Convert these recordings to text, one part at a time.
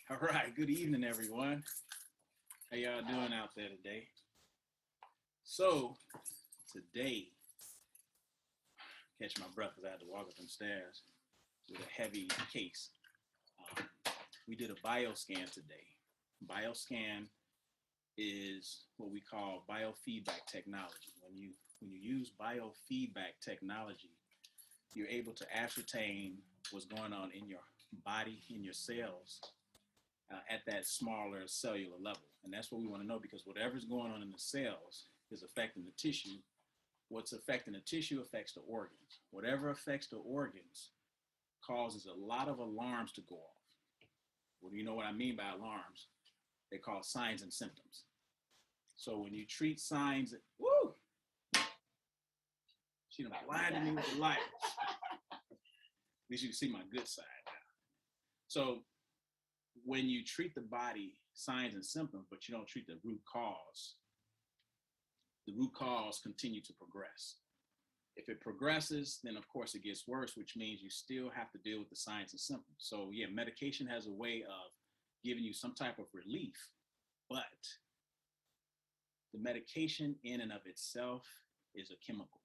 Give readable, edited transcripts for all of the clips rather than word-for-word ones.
All right, good evening, everyone. How y'all doing out there today? So, today, catch my breath because I had to walk up them stairs with a heavy case. Um, we did a bioscan today. Bioscan is what we call biofeedback technology. When you use biofeedback technology, you're able to ascertain what's going on in your body, in your cells, at that smaller cellular level. And that's what we want to know because whatever's going on in the cells is affecting the tissue. What's affecting the tissue affects the organs. Whatever affects the organs causes a lot of alarms to go off. Well, you know what I mean by alarms? They call signs and symptoms. So when you treat signs, woo! She done blinded me with the light. At least you can see my good side now. So when you treat the body signs and symptoms, but you don't treat the root cause continue to progress. If it progresses, then of course it gets worse, which means you still have to deal with the signs and symptoms. So yeah, medication has a way of giving you some type of relief, but the medication in and of itself is a chemical.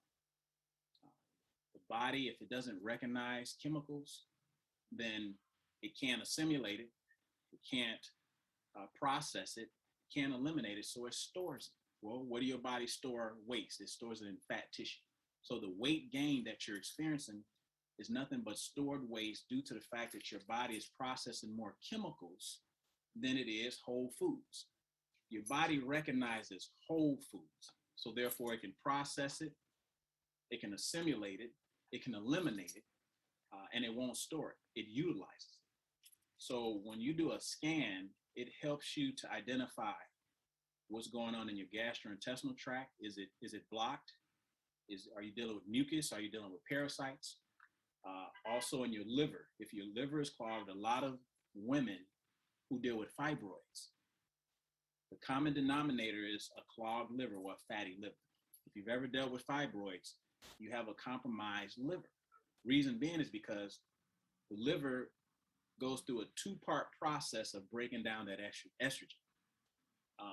The body, if it doesn't recognize chemicals, then it can't assimilate it. It can't process it, can't eliminate it, so it stores it. Well, what do your body store waste? It stores it in fat tissue. So the weight gain that you're experiencing is nothing but stored waste due to the fact that your body is processing more chemicals than it is whole foods. Your body recognizes whole foods, so therefore it can process it, it can assimilate it, it can eliminate it, and it won't store it. It utilizes it. So when you do a scan, it helps you to identify what's going on in your gastrointestinal tract. Is it blocked? Are you dealing with mucus? Are you dealing with parasites? Also in your liver. If your liver is clogged, a lot of women who deal with fibroids, the common denominator is a clogged liver or a fatty liver. If you've ever dealt with fibroids, you have a compromised liver. Reason being is because the liver goes through a two-part process of breaking down that estrogen.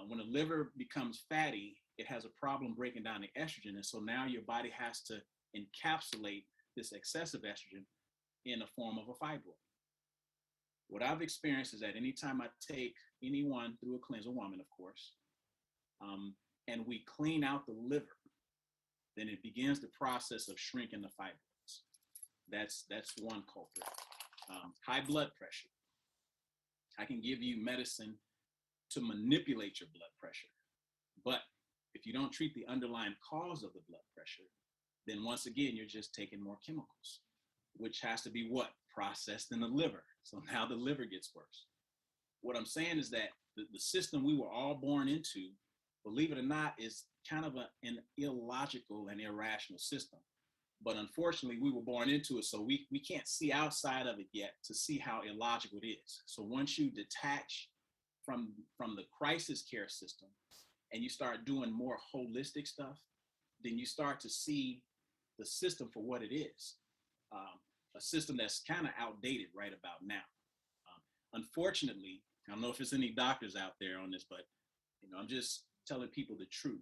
When the liver becomes fatty, it has a problem breaking down the estrogen. And so now your body has to encapsulate this excessive estrogen in the form of a fibroid. What I've experienced is that anytime I take anyone through a cleanse, a woman, of course, and we clean out the liver, then it begins the process of shrinking the fibroids. That's one culprit. High blood pressure. I can give you medicine to manipulate your blood pressure. But if you don't treat the underlying cause of the blood pressure, then once again, you're just taking more chemicals, which has to be what? Processed in the liver. So now the liver gets worse. What I'm saying is that the system we were all born into, believe it or not, is kind of an illogical and irrational system. But unfortunately, we were born into it, so we can't see outside of it yet to see how illogical it is. So once you detach from the crisis care system and you start doing more holistic stuff, then you start to see the system for what it is, a system that's kind of outdated right about now. Unfortunately, I don't know if there's any doctors out there on this, but I'm just telling people the truth.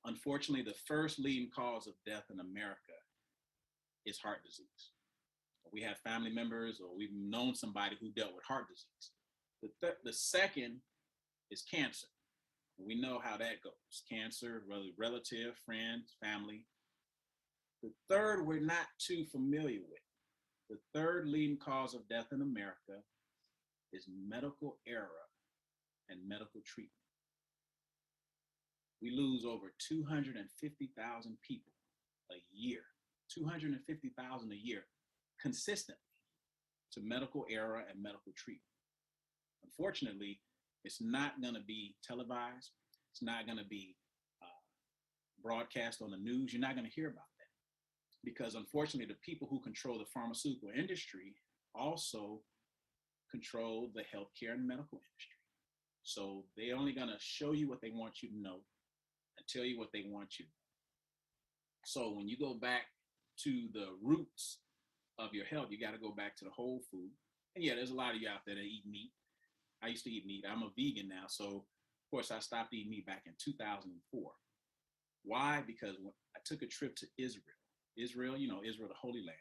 Unfortunately, the first leading cause of death in America is heart disease. We have family members or we've known somebody who dealt with heart disease. The second is cancer. We know how that goes. Cancer, relative, friends, family. The third we're not too familiar with. The third leading cause of death in America is medical error and medical treatment. We lose over 250,000 people a year, 250,000 a year consistently to medical error and medical treatment. Unfortunately, it's not going to be televised. It's not going to be broadcast on the news. You're not going to hear about that because unfortunately, the people who control the pharmaceutical industry also control the healthcare and medical industry. So they're only going to show you what they want you to know and tell you what they want you to know. So when you go back to the roots of your health, you got to go back to the whole food And yeah, there's a lot of you out there that eat meat. I used to eat meat. I'm a vegan now. So, of course, I stopped eating meat back in 2004. Why? Because when I took a trip to Israel. Israel, Israel, the Holy Land.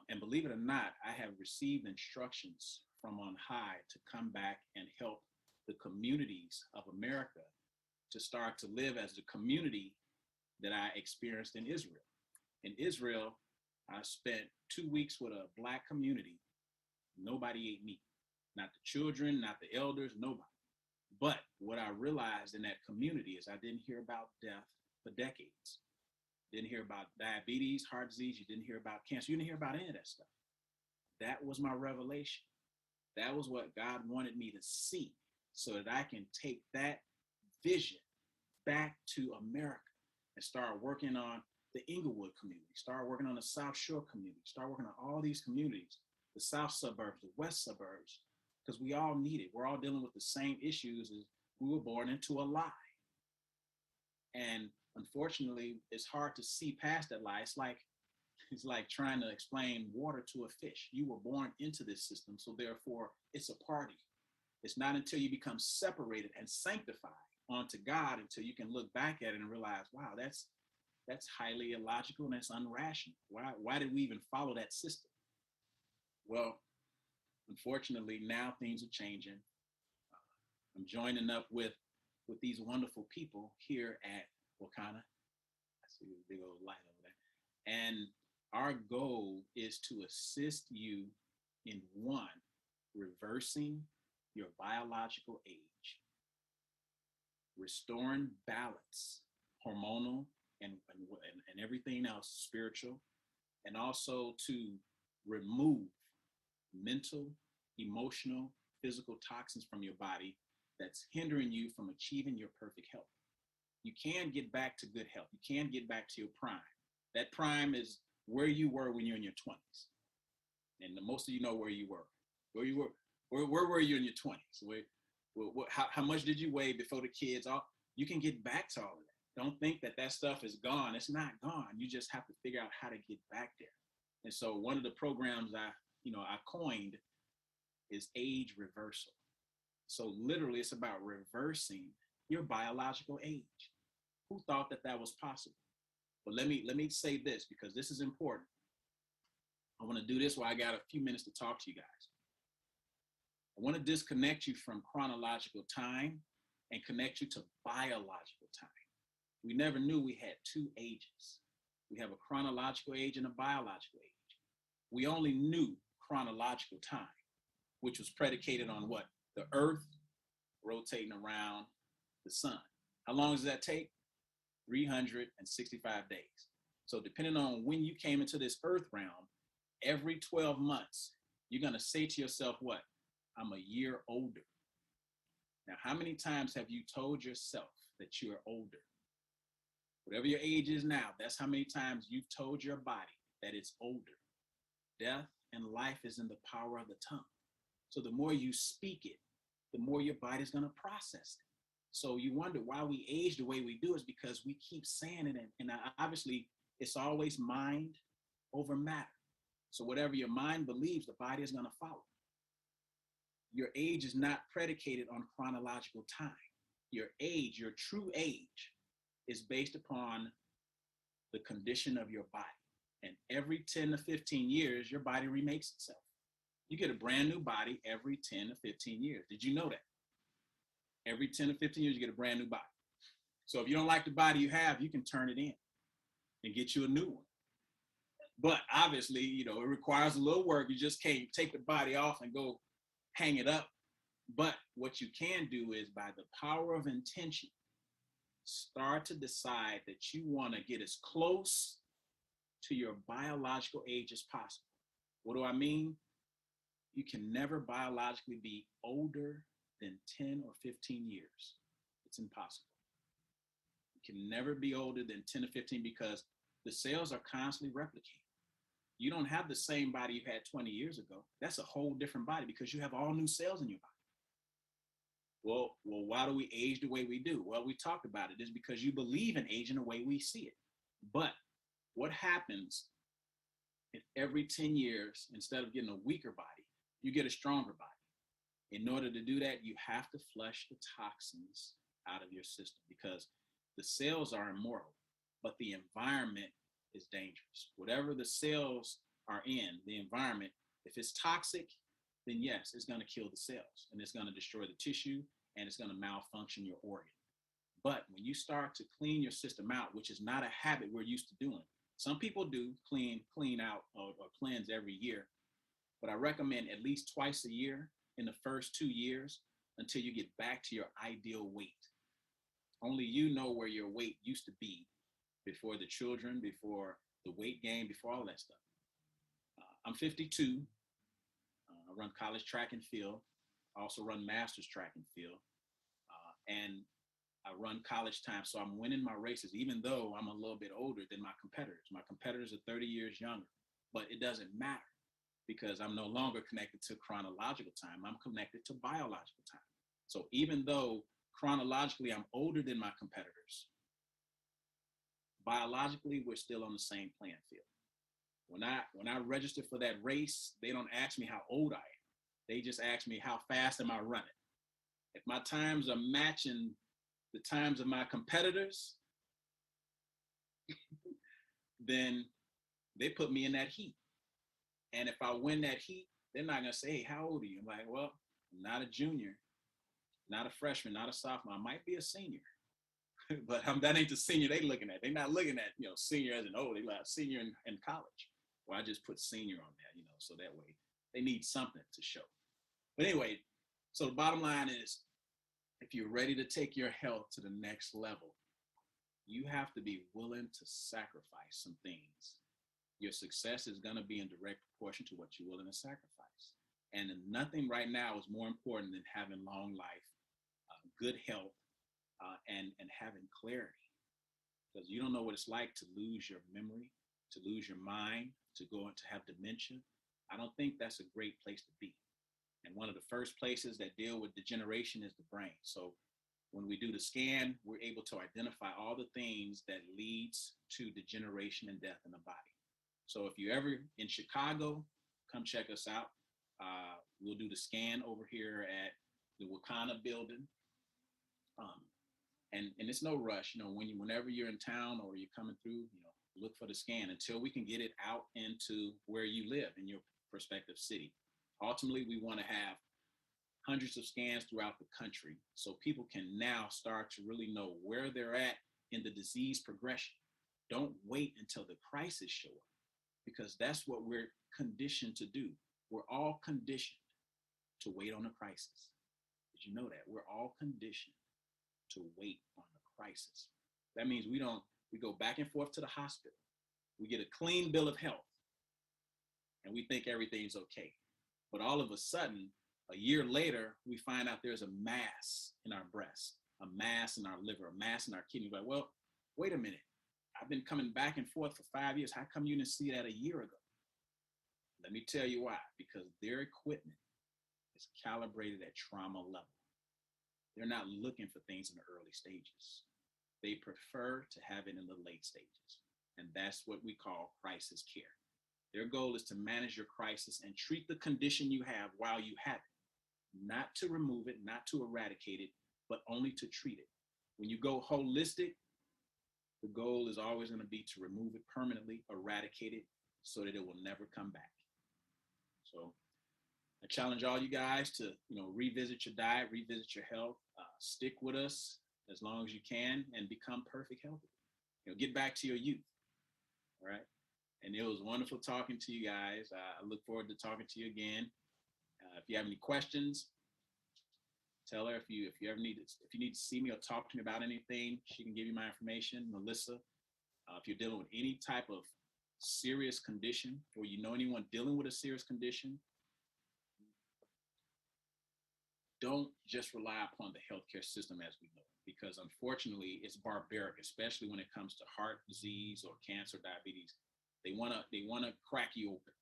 And believe it or not, I have received instructions from on high to come back and help the communities of America to start to live as the community that I experienced in Israel. In Israel, I spent 2 weeks with a Black community. Nobody ate meat, not the children, not the elders, nobody. But what I realized in that community is I didn't hear about death for decades. Didn't hear about diabetes, heart disease. You didn't hear about cancer. You didn't hear about any of that stuff. That was my revelation. That was what God wanted me to see so that I can take that vision back to America and start working on the Inglewood community, start working on the South Shore community, start working on all these communities, the South suburbs, the West suburbs, because we all need it. We're all dealing with the same issues as we were born into a lie. And unfortunately, it's hard to see past that lie. It's like trying to explain water to a fish. You were born into this system, so therefore it's a party. It's not until you become separated and sanctified onto God until you can look back at it and realize, wow, that's highly illogical and that's unrational. Why did we even follow that system? Well, unfortunately, now things are changing. I'm joining up with these wonderful people here at Wakana. I see a big old light over there. And our goal is to assist you in one, reversing your biological age, restoring balance, hormonal and everything else, spiritual, and also to remove mental, emotional, physical toxins from your body that's hindering you from achieving your perfect health. You can get back to good health. You can get back to your prime. That prime is where you were when you're in your 20s. And most of you know where you were. Where were you in your 20s? How much did you weigh before the kids? You can get back to all of that. Don't think that stuff is gone. It's not gone. You just have to figure out how to get back there. And so one of the programs I coined is age reversal. So literally it's about reversing your biological age. Who thought that was possible? But let me say this, because this is important. I want to do this while I got a few minutes to talk to you guys. I want to disconnect you from chronological time and connect you to biological time. We never knew we had two ages. We have a chronological age and a biological age. We only knew chronological time, which was predicated on what? The earth rotating around the sun. How long does that take? 365 days. So depending on when you came into this earth realm, every 12 months, you're going to say to yourself, what? I'm a year older. Now, how many times have you told yourself that you're older? Whatever your age is now, that's how many times you've told your body that it's older. Death and life is in the power of the tongue. So the more you speak it, the more your body's going to process it. So you wonder why we age the way we do is because we keep saying it. And obviously, it's always mind over matter. So whatever your mind believes, the body is going to follow. Your age is not predicated on chronological time. Your age, your true age, is based upon the condition of your body. And every 10 to 15 years, your body remakes itself. You get a brand new body every 10 to 15 years. Did you know that? Every 10 to 15 years, you get a brand new body. So if you don't like the body you have, you can turn it in and get you a new one. But obviously, it requires a little work. You just can't take the body off and go hang it up. But what you can do is, by the power of intention, start to decide that you want to get as close to your biological age as possible. What do I mean? You can never biologically be older than 10 or 15 years. It's impossible. You can never be older than 10 or 15 because the cells are constantly replicating. You don't have the same body you had 20 years ago. That's a whole different body because you have all new cells in your body. Well, why do we age the way we do? Well, we talked about it. It's because you believe in aging the way we see it. But what happens if every 10 years, instead of getting a weaker body, you get a stronger body. In order to do that, you have to flush the toxins out of your system because the cells are immortal, but the environment is dangerous. Whatever the cells are in, the environment, if it's toxic, then yes, it's going to kill the cells and it's going to destroy the tissue and it's going to malfunction your organ. But when you start to clean your system out, which is not a habit we're used to doing, some people do clean out or cleanse every year, but I recommend at least twice a year in the first 2 years until you get back to your ideal weight. Only you know where your weight used to be before the children, before the weight gain, before all that stuff. I'm 52. I run college track and field. I also run master's track and field. And I run college time. So I'm winning my races, even though I'm a little bit older than my competitors. My competitors are 30 years younger, but it doesn't matter because I'm no longer connected to chronological time. I'm connected to biological time. So even though chronologically I'm older than my competitors, biologically we're still on the same playing field. When I register for that race, they don't ask me how old I am. They just ask me how fast am I running. If my times are matching the times of my competitors, then they put me in that heat. And if I win that heat, they're not gonna say, hey, how old are you? I'm like, well, I'm not a junior, not a freshman, not a sophomore. I might be a senior. But that ain't the senior they looking at. They're not looking at, senior as an old, they like senior in college. Well, I just put senior on there, so that way they need something to show. But anyway, so the bottom line is, if you're ready to take your health to the next level, you have to be willing to sacrifice some things. Your success is going to be in direct proportion to what you're willing to sacrifice. And nothing right now is more important than having long life, good health, and having clarity. Because you don't know what it's like to lose your memory, to lose your mind, to go into have dementia. I don't think that's a great place to be. And one of the first places that deal with degeneration is the brain. So when we do the scan, we're able to identify all the things that leads to degeneration and death in the body. So if you're ever in Chicago, come check us out. We'll do the scan over here at the Wakana building. And it's no rush, whenever you're in town or you're coming through, look for the scan until we can get it out into where you live in your prospective city. Ultimately, we want to have hundreds of scans throughout the country so people can now start to really know where they're at in the disease progression. Don't wait until the crisis show up because that's what we're conditioned to do. We're all conditioned to wait on a crisis. Did you know that? We're all conditioned to wait on a crisis. That means we go back and forth to the hospital. We get a clean bill of health and we think everything's okay. But all of a sudden, a year later, we find out there's a mass in our breast, a mass in our liver, a mass in our kidney. Like, well, wait a minute. I've been coming back and forth for 5 years. How come you didn't see that a year ago? Let me tell you why. Because their equipment is calibrated at trauma level. They're not looking for things in the early stages. They prefer to have it in the late stages. And that's what we call crisis care. Their goal is to manage your crisis and treat the condition you have while you have it, not to remove it, not to eradicate it, but only to treat it. When you go holistic, the goal is always going to be to remove it permanently, eradicate it, so that it will never come back. So I challenge all you guys to, revisit your diet, revisit your health, stick with us as long as you can, and become perfect healthy. Get back to your youth. All right. And it was wonderful talking to you guys. I look forward to talking to you again. If you have any questions, tell her if you need to see me or talk to me about anything, she can give you my information. Melissa, if you're dealing with any type of serious condition or anyone dealing with a serious condition, don't just rely upon the healthcare system as we know it, because unfortunately it's barbaric, especially when it comes to heart disease or cancer, diabetes. They want to crack you open,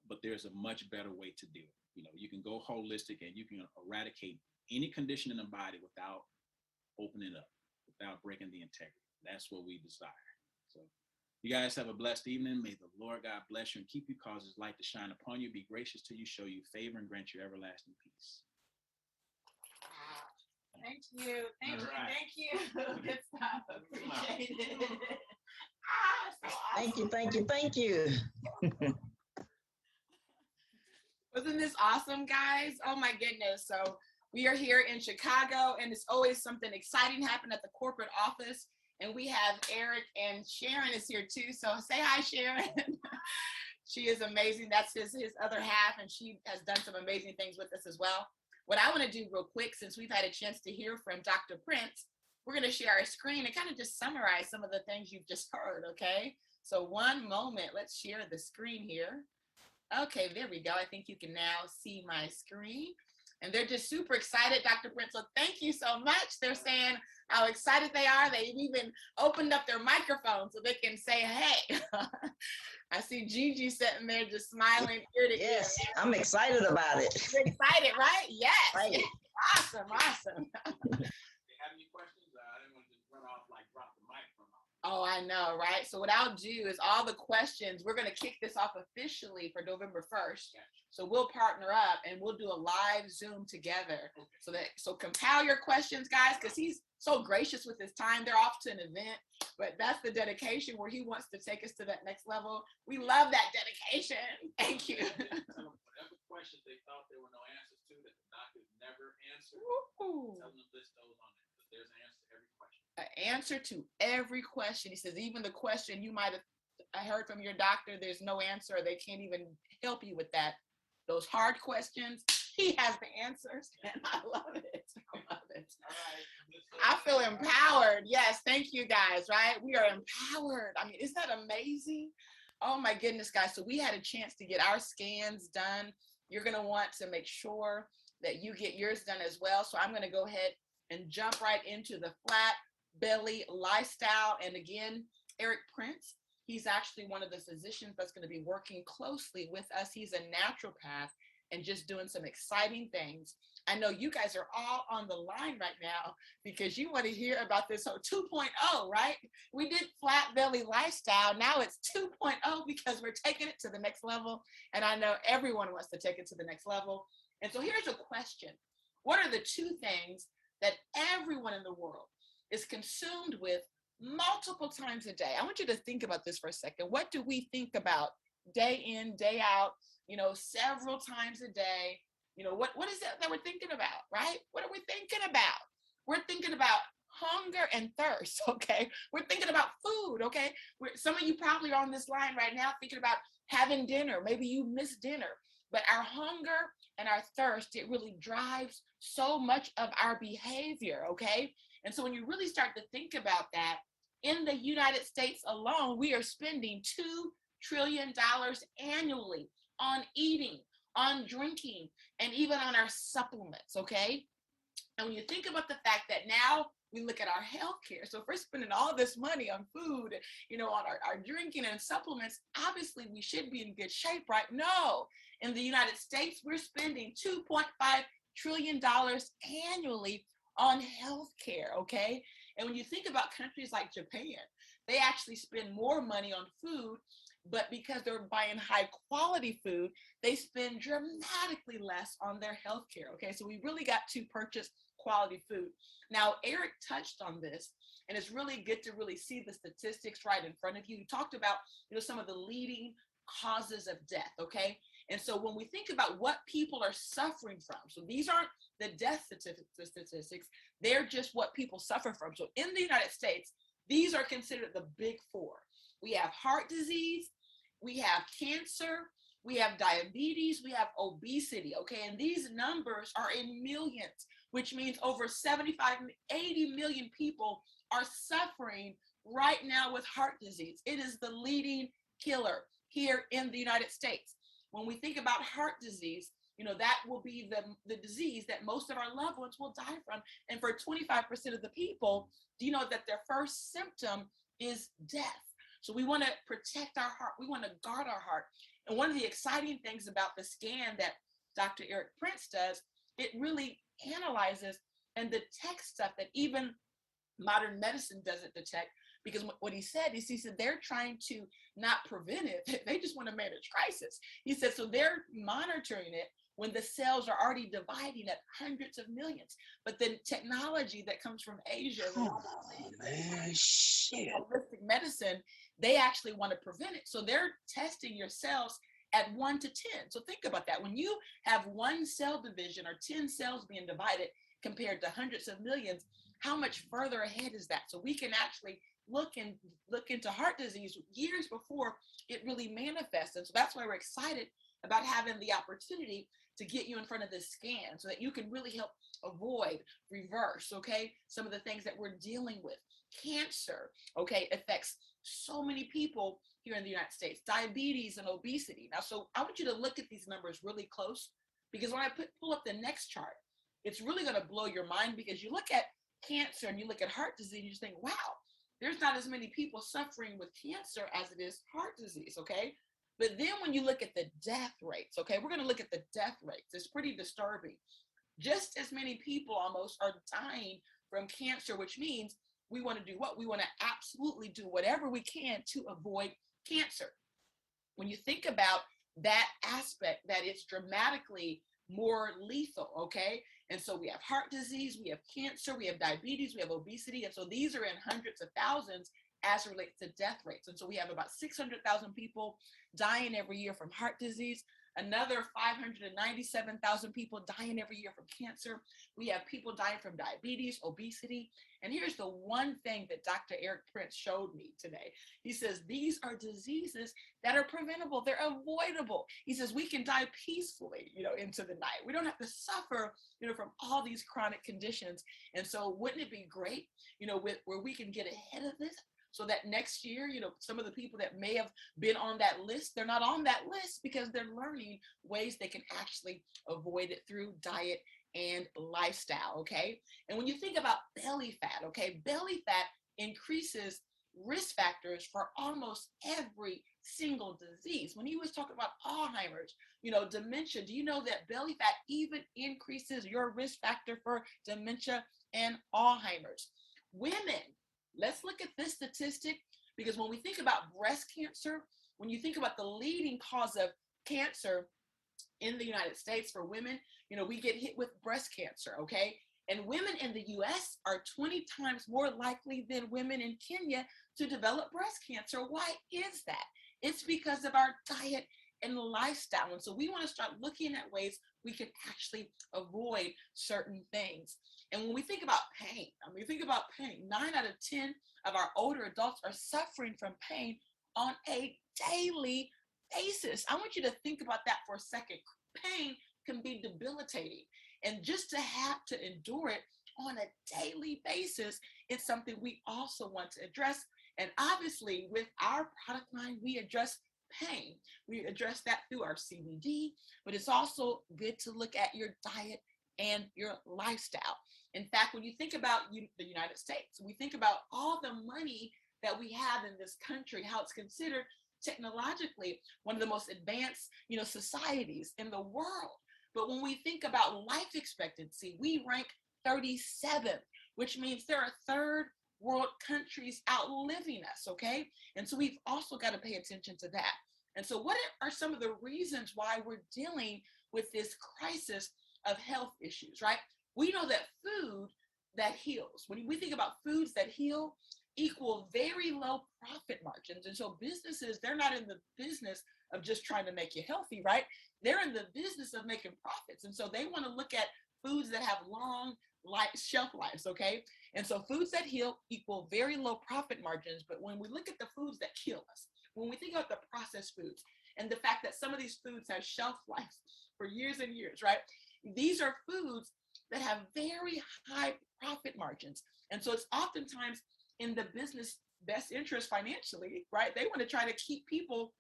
but there's a much better way to do it. You can go holistic and you can eradicate any condition in the body without opening up, without breaking the integrity. That's what we desire. So, You guys have a blessed evening. May the Lord God bless you and keep you, cause his light to shine upon you, be gracious to you, show you favor, and grant you everlasting peace. Thank you. Thank you. Good stuff. Appreciate it. So awesome. Thank you. Wasn't this awesome, guys? Oh my goodness. So we are here in Chicago, and it's always something exciting happening at the corporate office. And we have Eric, and Sharon is here too. So say hi, Sharon. She is amazing. That's his other half, and she has done some amazing things with us as well. What I want to do real quick, since we've had a chance to hear from Dr. Prince, we're going to share our screen and kind of just summarize some of the things you've just heard, okay? So one moment, let's share the screen here. Okay, there we go. I think you can now see my screen. And they're just super excited, Dr. Prince. So thank you so much. They're saying how excited they are. They've even opened up their microphone so they can say, hey. I see Gigi sitting there just smiling ear to ear. Yes, I'm excited about it. You're excited, right? Yes. Right. Awesome. If you have any questions, I didn't want to just run off like drop the mic from off. Oh, I know, right? So what I'll do is all the questions, we're going to kick this off officially for November 1st. So we'll partner up and we'll do a live Zoom together. Okay. So compile your questions, guys, because he's so gracious with his time. They're off to an event, but that's the dedication where he wants to take us to that next level. We love that dedication. Thank you. Whatever questions they thought there were no answers to that the doctors never answered, tell them to list those on there, because there's an answer to every question. An answer to every question. He says, even the question you might have heard from your doctor, there's no answer, or they can't even help you with that. Those hard questions, he has the answers, and I love it. I love it. I feel empowered. Yes, thank you guys, right? We are empowered. I mean, isn't that amazing? Oh my goodness, guys. So we had a chance to get our scans done. You're going to want to make sure that you get yours done as well. So I'm going to go ahead and jump right into the flat belly lifestyle. And again, Eric Prince, he's actually one of the physicians that's going to be working closely with us. He's a naturopath and just doing some exciting things. I know you guys are all on the line right now because you want to hear about this whole 2.0, right? We did flat belly lifestyle. Now it's 2.0 because we're taking it to the next level. And I know everyone wants to take it to the next level. And so here's a question. What are the two things that everyone in the world is consumed with multiple times a day? I want you to think about this for a second. What do we think about day in, day out, several times a day? What is it that we're thinking about, right? What are we thinking about? We're thinking about hunger and thirst, okay? We're thinking about food, okay? Some of you probably are on this line right now thinking about having dinner. Maybe you missed dinner. But our hunger and our thirst, it really drives so much of our behavior, okay? And so when you really start to think about that, in the United States alone, we are spending $2 trillion annually on eating, on drinking, and even on our supplements, okay? And when you think about the fact that now we look at our healthcare, so if we're spending all this money on food, on our drinking and supplements, obviously we should be in good shape, right? No, in the United States, we're spending $2.5 trillion annually on healthcare, okay? And when you think about countries like Japan, they actually spend more money on food, but because they're buying high quality food, they spend dramatically less on their healthcare, okay? So we really got to purchase quality food. Now, Eric touched on this, and it's really good to really see the statistics right in front of you. He talked about, some of the leading causes of death, okay? And so when we think about what people are suffering from, so these aren't the death statistics, they're just what people suffer from. So in the United States, these are considered the big four. We have heart disease, we have cancer, we have diabetes, we have obesity, okay? And these numbers are in millions, which means over 75, 80 million people are suffering right now with heart disease. It is the leading killer here in the United States. When we think about heart disease, that will be the disease that most of our loved ones will die from. And for 25% of the people, do you know that their first symptom is death? So we want to protect our heart. We want to guard our heart. And one of the exciting things about the scan that Dr. Eric Prince does, it really analyzes and detects stuff that even modern medicine doesn't detect, Because what he said is, he said they're trying to not prevent it. They just want to manage crisis. He said, so they're monitoring it when the cells are already dividing at hundreds of millions. But then technology that comes from Asia, holistic medicine, they actually want to prevent it. So they're testing your cells at 1 to 10. So think about that. When you have one cell division or 10 cells being divided compared to hundreds of millions, how much further ahead is that? So we can actually look into heart disease years before it really manifests. And so that's why we're excited about having the opportunity to get you in front of this scan so that you can really help avoid, reverse, okay, some of the things that we're dealing with. Cancer, okay, affects so many people here in the United States. Diabetes and obesity. Now, so I want you to look at these numbers really close, because when I pull up the next chart, it's really going to blow your mind, because you look at cancer and you look at heart disease and you just think, wow, there's not as many people suffering with cancer as it is heart disease, okay? But then when you look at the death rates, okay, we're going to look at the death rates. It's pretty disturbing. Just as many people almost are dying from cancer, which means we want to do what? We want to absolutely do whatever we can to avoid cancer. When you think about that aspect, that it's dramatically more lethal, okay? And so we have heart disease, we have cancer, we have diabetes, we have obesity. And so these are in hundreds of thousands as it relates to death rates. And so we have about 600,000 people dying every year from heart disease, another 597,000 people dying every year from cancer. We have people dying from diabetes, obesity. And here's the one thing that Dr. Eric Prince showed me today. He says, these are diseases that are preventable. They're avoidable. He says, we can die peacefully, into the night. We don't have to suffer, from all these chronic conditions. And so wouldn't it be great, where we can get ahead of this? So that next year, some of the people that may have been on that list, they're not on that list because they're learning ways they can actually avoid it through diet and lifestyle, okay? And when you think about belly fat, okay, belly fat increases risk factors for almost every single disease. When he was talking about Alzheimer's, dementia, do you know that belly fat even increases your risk factor for dementia and Alzheimer's? Women, let's look at this statistic, because when we think about breast cancer, when you think about the leading cause of cancer in the United States for women, we get hit with breast cancer, okay? And women in the US are 20 times more likely than women in Kenya to develop breast cancer. Why is that? It's because of our diet and lifestyle. And so we want to start looking at ways we can actually avoid certain things. And when we think about pain, 9 out of 10 of our older adults are suffering from pain on a daily basis. I want you to think about that for a second. Pain can be debilitating. And just to have to endure it on a daily basis, it's something we also want to address. And obviously, with our product line, we address pain. We address that through our CBD, but it's also good to look at your diet and your lifestyle. In fact, when you think about the United States, we think about all the money that we have in this country, how it's considered technologically one of the most advanced, societies in the world. But when we think about life expectancy, we rank 37th, which means there are third world countries outliving us, okay? And so we've also got to pay attention to that. And so what are some of the reasons why we're dealing with this crisis of health issues, right? We know that food that heals, when we think about foods that heal, equal very low profit margins. And so businesses, they're not in the business of just trying to make you healthy, right? They're in the business of making profits. And so they want to look at foods that have long shelf lives, okay? And so foods that heal equal very low profit margins. But when we look at the foods that kill us, when we think about the processed foods and the fact that some of these foods have shelf lives for years and years, right? These are foods that have very high profit margins. And so it's oftentimes in the business best interest financially, right? They want to try to keep people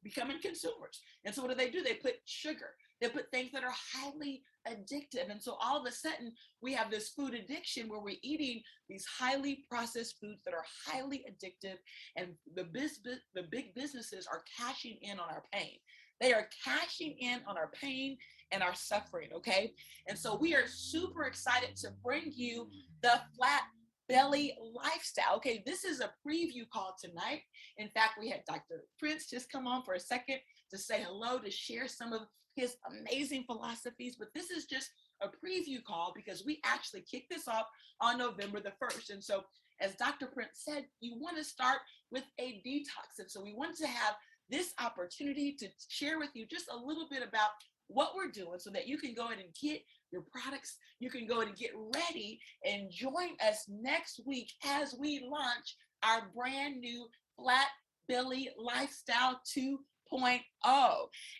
becoming consumers. And so what do? They put sugar. They put things that are highly addictive. And so all of a sudden we have this food addiction where we're eating these highly processed foods that are highly addictive. And the big businesses are cashing in on our pain. They are cashing in on our pain and our suffering, okay? And so we are super excited to bring you the flat belly lifestyle. Okay, this is a preview call tonight. In fact, we had Dr. Prince just come on for a second to say hello, to share some of his amazing philosophies, but this is just a preview call because we actually kicked this off on November the 1st. And so, as Dr. Prince said, you want to start with a detox. And so we want to have this opportunity to share with you just a little bit about what we're doing so that you can go ahead and get your products. You can go ahead and get ready and join us next week as we launch our brand new Flat Belly Lifestyle 2.0.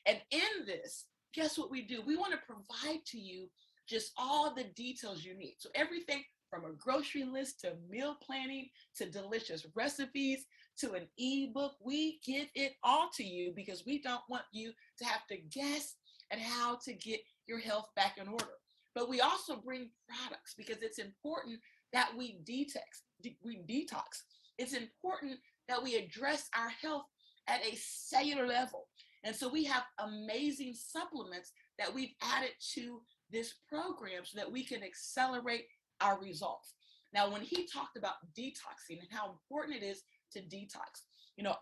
And in this, guess what we do? We want to provide to you just all the details you need. So everything from a grocery list to meal planning to delicious recipes to an ebook, we give it all to you because we don't want you to have to guess at how to get your health back in order. But we also bring products because it's important that we detox. It's important that we address our health at a cellular level. And so we have amazing supplements that we've added to this program so that we can accelerate our results. Now, when he talked about detoxing and how important it is to detox,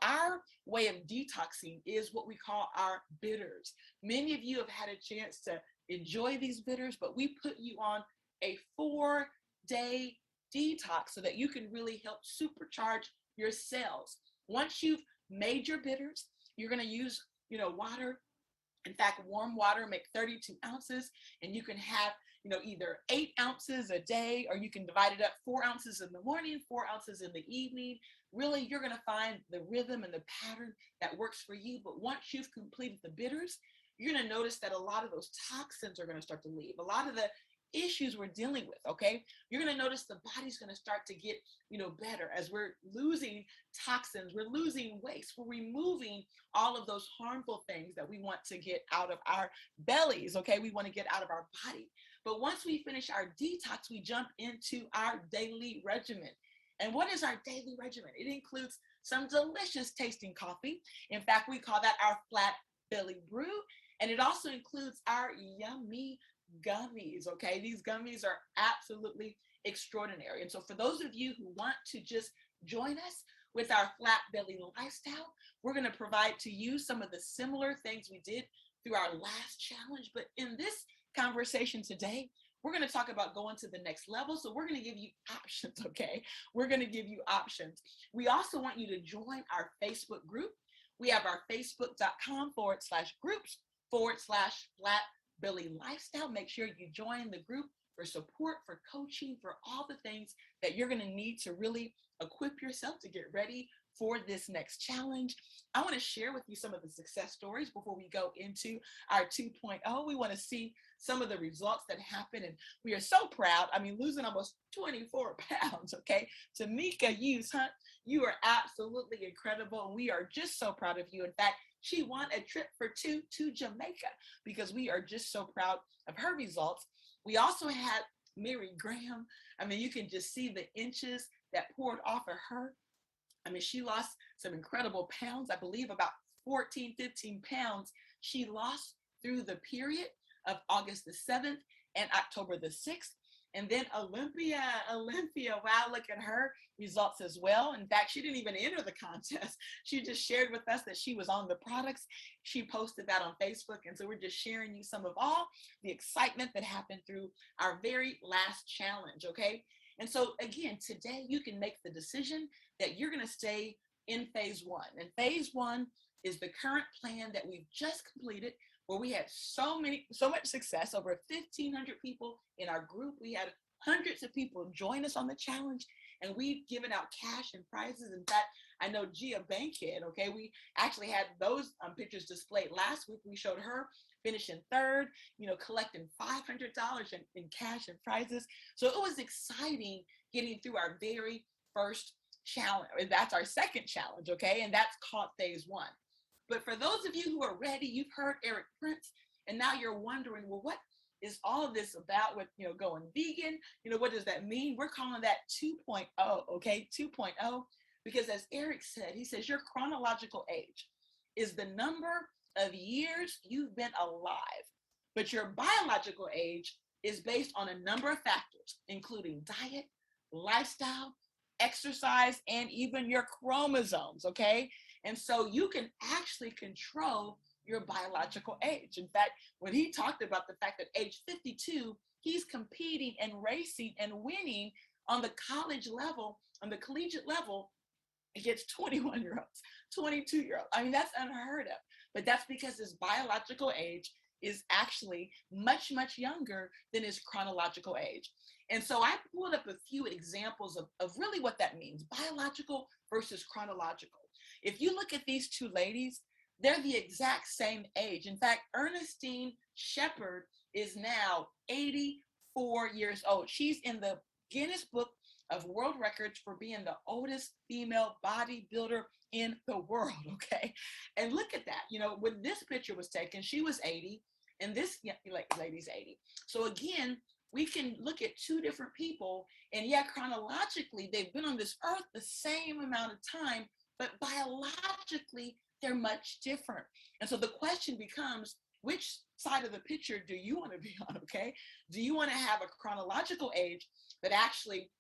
our way of detoxing is what we call our bitters. Many of you have had a chance to enjoy these bitters, but we put you on a 4-day detox so that you can really help supercharge your cells. Once you've made your bitters, you're going to use, water. In fact, warm water, make 32 ounces, and you can have, either 8 ounces a day, or you can divide it up 4 ounces in the morning, 4 ounces in the evening. Really, you're going to find the rhythm and the pattern that works for you. But once you've completed the bitters, you're going to notice that a lot of those toxins are going to start to leave. A lot of the issues we're dealing with, okay? You're going to notice the body's going to start to get, better as we're losing toxins, we're losing waste, we're removing all of those harmful things that we want to get out of our bellies, okay? We want to get out of our body. But once we finish our detox, we jump into our daily regimen. And what is our daily regimen? It includes some delicious tasting coffee. In fact, we call that our flat belly brew. And it also includes our yummy gummies, okay? These gummies are absolutely extraordinary. And so for those of you who want to just join us with our flat belly lifestyle, we're going to provide to you some of the similar things we did through our last challenge. But in this conversation today, we're going to talk about going to the next level. So we're going to give you options, okay? We're going to give you options. We also want you to join our Facebook group. We have our facebook.com/groups/flat belly lifestyle. Make sure you join the group for support, for coaching, for all the things that you're going to need to really equip yourself to get ready for this next challenge. I want to share with you some of the success stories before we go into our 2.0. We want to see some of the results that happen, and we are so proud. I mean, losing almost 24 pounds, okay? Tamika Hughes Hunt, you are absolutely incredible, and we are just so proud of you. In fact, she won a trip for 2 to Jamaica because we are just so proud of her results. We also had Mary Graham. I mean, you can just see the inches that poured off of her. I mean, she lost some incredible pounds. I believe about 14, 15 pounds she lost through the period of August the 7th and October the 6th. And then Olympia, wow, look at her results as well. In fact, she didn't even enter the contest. She just shared with us that she was on the products. She posted that on Facebook. And so we're just sharing you some of all the excitement that happened through our very last challenge, okay? And so again, today you can make the decision that you're going to stay in phase 1. And phase 1 is the current plan that we've just completed, where we had so much success, over 1,500 people in our group. We had hundreds of people join us on the challenge, and we've given out cash and prizes. In fact, I know Gia Bankhead, okay, we actually had those pictures displayed last week. We showed her finishing third, collecting $500 in cash and prizes. So it was exciting getting through our very first challenge. That's our second challenge, okay, and that's called phase 1. But for those of you who are ready, you've heard Eric Prince, and now you're wondering, well, what is all of this about with, going vegan? What does that mean? We're calling that 2.0, okay? 2.0, because as Eric said, he says your chronological age is the number of years you've been alive, but your biological age is based on a number of factors, including diet, lifestyle, exercise, and even your chromosomes, okay? And so you can actually control your biological age. In fact, when he talked about the fact that age 52, he's competing and racing and winning on the college level, on the collegiate level, against 21-year-olds, 22-year-olds. I mean, that's unheard of. But that's because his biological age is actually much, much younger than his chronological age. And so I pulled up a few examples of really what that means, biological versus chronological. If you look at these two ladies, they're the exact same age. In fact, Ernestine Shepherd is now 84 years old. She's in the Guinness Book of World Records for being the oldest female bodybuilder in the world, okay? And look at that. You know, when this picture was taken, she was 80, and this lady's 80. So again, we can look at two different people, and yeah, chronologically, they've been on this earth the same amount of time, but biologically, they're much different. And so the question becomes, which side of the picture do you want to be on, okay? Do you want to have a chronological age that actually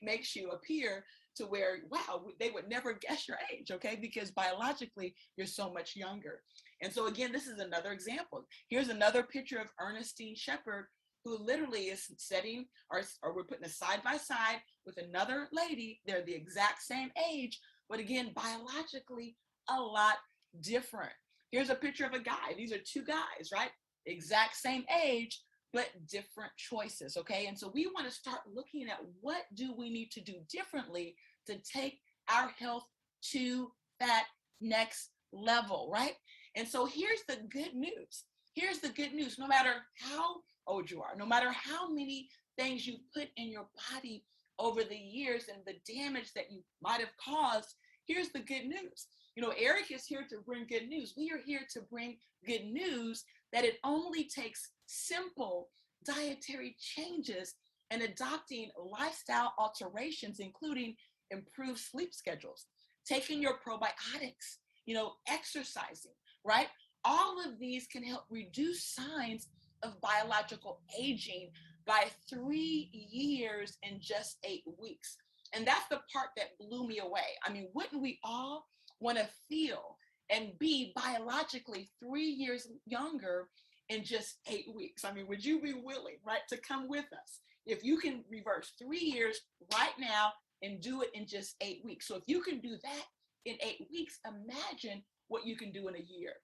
makes you appear to where, wow, they would never guess your age, okay? Because biologically, you're so much younger. And so again, this is another example. Here's another picture of Ernestine Shepherd, who literally is sitting, or we're putting a side by side with another lady. They're the exact same age, but again, biologically, a lot different. Here's a picture of a guy. These are two guys, right? Exact same age, but different choices, okay? And so we want to start looking at what do we need to do differently to take our health to that next level, right? And so here's the good news. Here's the good news. No matter how old you are, no matter how many things you put in your body over the years and the damage that you might have caused, here's the good news. You know, Eric is here to bring good news. We are here to bring good news that it only takes simple dietary changes and adopting lifestyle alterations, including improved sleep schedules, taking your probiotics, you know, exercising, right? All of these can help reduce signs of biological aging by 3 years in just 8 weeks. And that's the part that blew me away. I mean, wouldn't we all want to feel and be biologically 3 years younger in just 8 weeks? I mean, would you be willing, right, to come with us? If you can reverse 3 years right now and do it in just 8 weeks. So if you can do that in 8 weeks, imagine what you can do in a year.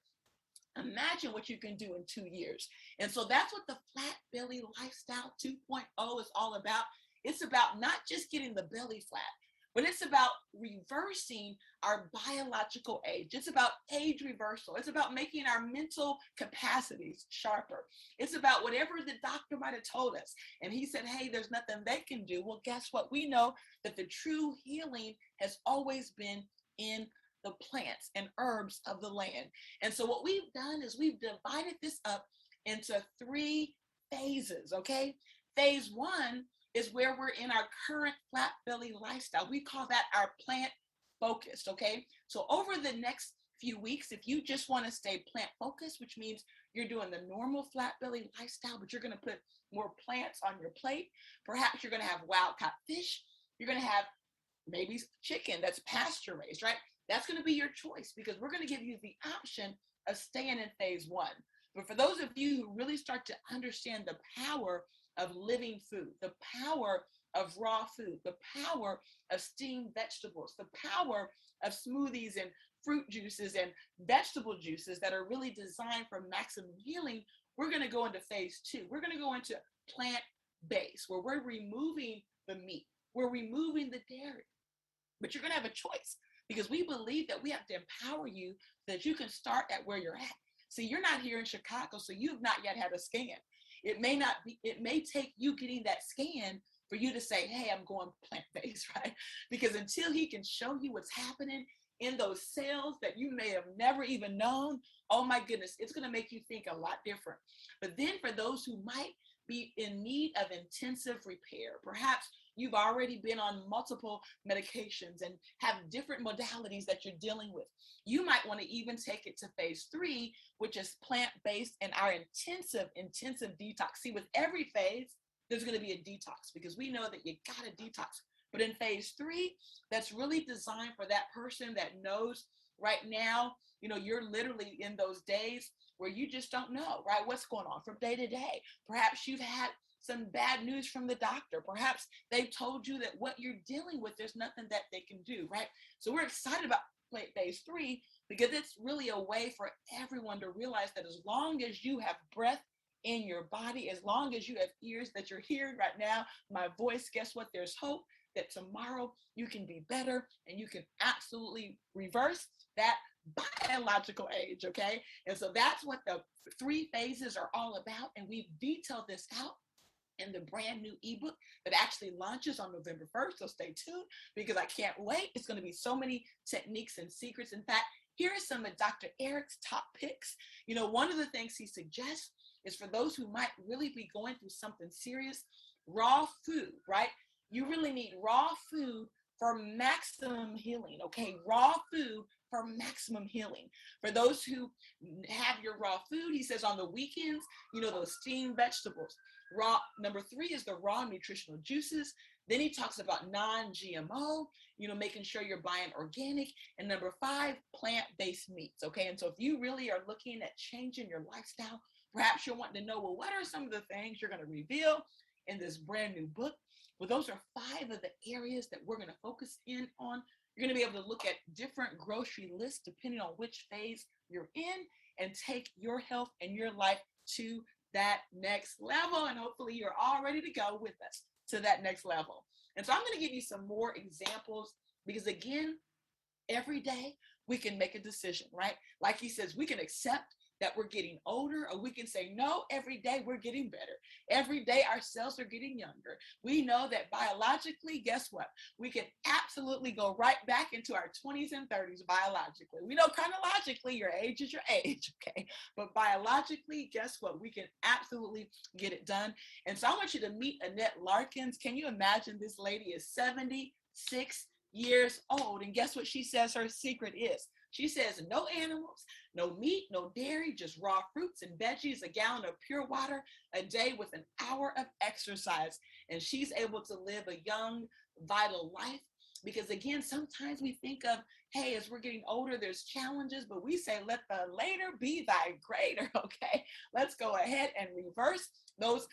Imagine what you can do in 2 years. And so that's what the Flat Belly Lifestyle 2.0 is all about. It's about not just getting the belly flat, but it's about reversing our biological age. It's about age reversal. It's about making our mental capacities sharper. It's about whatever the doctor might have told us. And he said, hey, there's nothing they can do. Well, guess what? We know that the true healing has always been in the plants and herbs of the land. And so what we've done is we've divided this up into 3 phases, okay? Phase 1 is where we're in our current flat belly lifestyle. We call that our plant focused, okay? So over the next few weeks, if you just want to stay plant focused, which means you're doing the normal flat belly lifestyle, but you're going to put more plants on your plate. Perhaps you're going to have wild caught fish. You're going to have maybe chicken that's pasture raised, right? That's going to be your choice, because we're going to give you the option of staying in phase 1. But for those of you who really start to understand the power of living food, the power of raw food, the power of steamed vegetables, the power of smoothies and fruit juices and vegetable juices that are really designed for maximum healing, we're going to go into phase 2. We're going to go into plant-based, where we're removing the meat, we're removing the dairy. But you're going to have a choice, because we believe that we have to empower you so that you can start at where you're at. See, you're not here in Chicago, so you've not yet had a scan. It may take you getting that scan for you to say, hey, I'm going plant-based, right? Because until he can show you what's happening in those cells that you may have never even known, oh my goodness, it's going to make you think a lot different. But then for those who might be in need of intensive repair, perhaps you've already been on multiple medications and have different modalities that you're dealing with. You might want to even take it to phase 3, which is plant-based and our intensive detox. See, with every phase, there's going to be a detox, because we know that you got to detox. But in phase 3, that's really designed for that person that knows right now, you're literally in those days where you just don't know, right? What's going on from day to day. Perhaps you've had some bad news from the doctor. Perhaps they've told you that what you're dealing with, there's nothing that they can do, right? So we're excited about phase 3 because it's really a way for everyone to realize that as long as you have breath in your body, as long as you have ears that you're hearing right now, my voice, guess what? There's hope that tomorrow you can be better and you can absolutely reverse that biological age, okay? And so that's what the 3 phases are all about. And we've detailed this out in the brand new ebook that actually launches on November 1st. So stay tuned because I can't wait. It's going to be so many techniques and secrets. In fact, here are some of Dr. Eric's top picks. One of the things he suggests is for those who might really be going through something serious, raw food, right? You really need raw food for maximum healing, okay? Raw food for maximum healing. For those who have your raw food, he says on the weekends, those steamed vegetables. Number 3 is the raw nutritional juices. Then he talks about non-GMO, making sure you're buying organic. And number 5, plant-based meats, okay? And so if you really are looking at changing your lifestyle, perhaps you're wanting to know, well, what are some of the things you're going to reveal in this brand new book? Well, those are 5 of the areas that we're going to focus in on. You're going to be able to look at different grocery lists depending on which phase you're in and take your health and your life to that next level. And hopefully you're all ready to go with us to that next level. And so I'm going to give you some more examples because, again, every day we can make a decision, right? Like he says, we can accept that we're getting older, or we can say, no, every day we're getting better. Every day our cells are getting younger. We know that biologically, guess what? We can absolutely go right back into our 20s and 30s biologically. We know chronologically your age is your age, okay? But biologically, guess what? We can absolutely get it done. And so I want you to meet Annette Larkins. Can you imagine this lady is 76 years old, and guess what she says her secret is? She says no animals, no meat, no dairy, just raw fruits and veggies, a gallon of pure water a day with an hour of exercise. And she's able to live a young, vital life. Because again, sometimes we think of, hey, as we're getting older, there's challenges, but we say, let the later be thy greater, okay? Let's go ahead and reverse those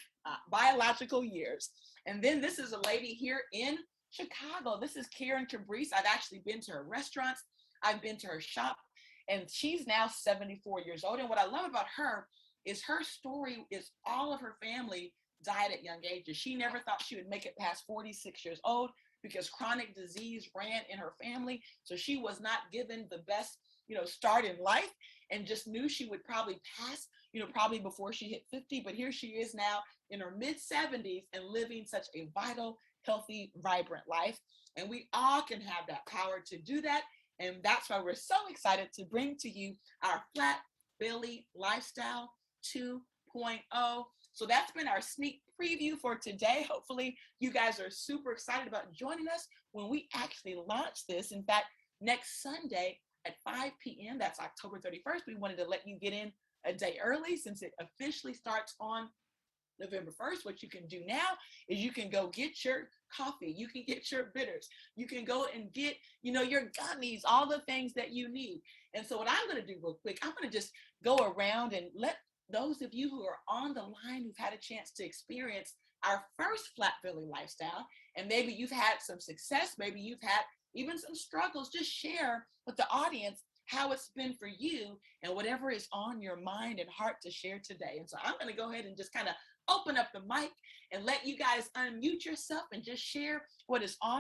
biological years. And then this is a lady here in Chicago. This is Karen Tabrice. I've actually been to her restaurants. I've been to her shop, and she's now 74 years old. And what I love about her is her story is all of her family died at young ages. She never thought she would make it past 46 years old because chronic disease ran in her family. So she was not given the best, start in life, and just knew she would probably pass, probably before she hit 50. But here she is now in her mid 70s and living such a vital, healthy, vibrant life. And we all can have that power to do that. And that's why we're so excited to bring to you our Flat Belly Lifestyle 2.0. So that's been our sneak preview for today. Hopefully you guys are super excited about joining us when we actually launch this. In fact, next Sunday at 5 p.m., that's October 31st, we wanted to let you get in a day early since it officially starts on November 1st. What you can do now is you can go get your coffee, you can get your bitters, you can go and get, your gummies, all the things that you need. And so what I'm going to do real quick, I'm going to just go around and let those of you who are on the line who've had a chance to experience our first Flat Belly Lifestyle, and maybe you've had some success, maybe you've had even some struggles, just share with the audience how it's been for you and whatever is on your mind and heart to share today. And so I'm going to go ahead and just kind of open up the mic and let you guys unmute yourself and just share what is on